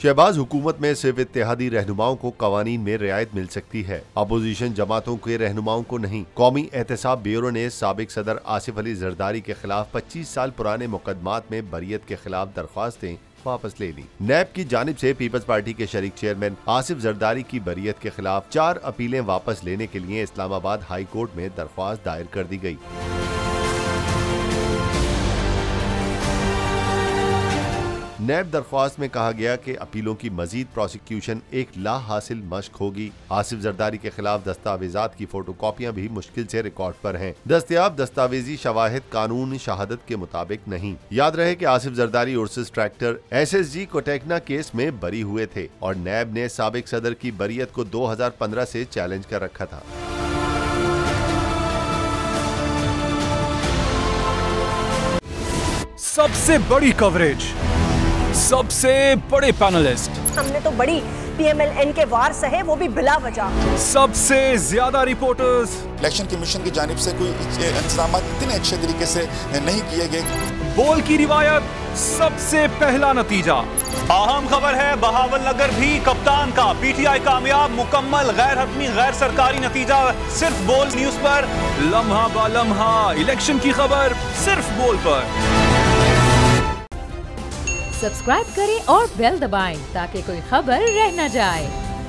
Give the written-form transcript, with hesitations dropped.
शहबाज हुकूमत में सिर्फ इत्तेहादी रहनुमाओं को कवानीन में रियायत मिल सकती है, अपोजिशन जमातों के रहनुमाओं को नहीं। कौमी एहतसाब ब्यूरो ने साबिक सदर आसिफ अली जरदारी के खिलाफ 25 साल पुराने मुकदमात में बरियत के खिलाफ दरख्वास्तें वापस ले ली। नैब की जानिब से पीपल्स पार्टी के शरीक चेयरमैन आसिफ जरदारी की बरियत के खिलाफ 4 अपीलें वापस लेने के लिए इस्लामाबाद हाई कोर्ट में दरख्वास्त दायर कर दी गई। नैब दरख्वास्त में कहा गया कि अपीलों की मजीद प्रोसिक्यूशन एक ला हासिल मश्क होगी। आसिफ जरदारी के खिलाफ दस्तावेजात की फोटोकॉपियां भी मुश्किल से रिकॉर्ड पर हैं। दस्तयाब दस्तावेजी शवाहिद कानून शहादत के मुताबिक नहीं। याद रहे कि आसिफ जरदारी उर्सिस ट्रैक्टर SSG कोटेकना केस में बरी हुए थे और नैब ने साबिक सदर की बरियत को 2015 से चैलेंज कर रखा था। सबसे बड़ी कवरेज, सबसे बड़े पैनलिस्ट, हमने तो बड़ी PMLN के वार सहे, वो भी बिला वजह। सबसे ज्यादा रिपोर्टर्स। इलेक्शन कमीशन की जानिब से कोई इंतजाम इतने अच्छे तरीके से नहीं किए गए। बोल की रिवायत, सबसे पहला नतीजा। अहम खबर है बहावल नगर भी कप्तान का, PTI कामयाब, मुकम्मल गैर हतमी गैर सरकारी नतीजा सिर्फ बोल न्यूज पर। लम्हा बा लम्हा इलेक्शन की खबर सिर्फ बोल पर। सब्सक्राइब करें और बेल दबाएं ताकि कोई खबर रह न जाए।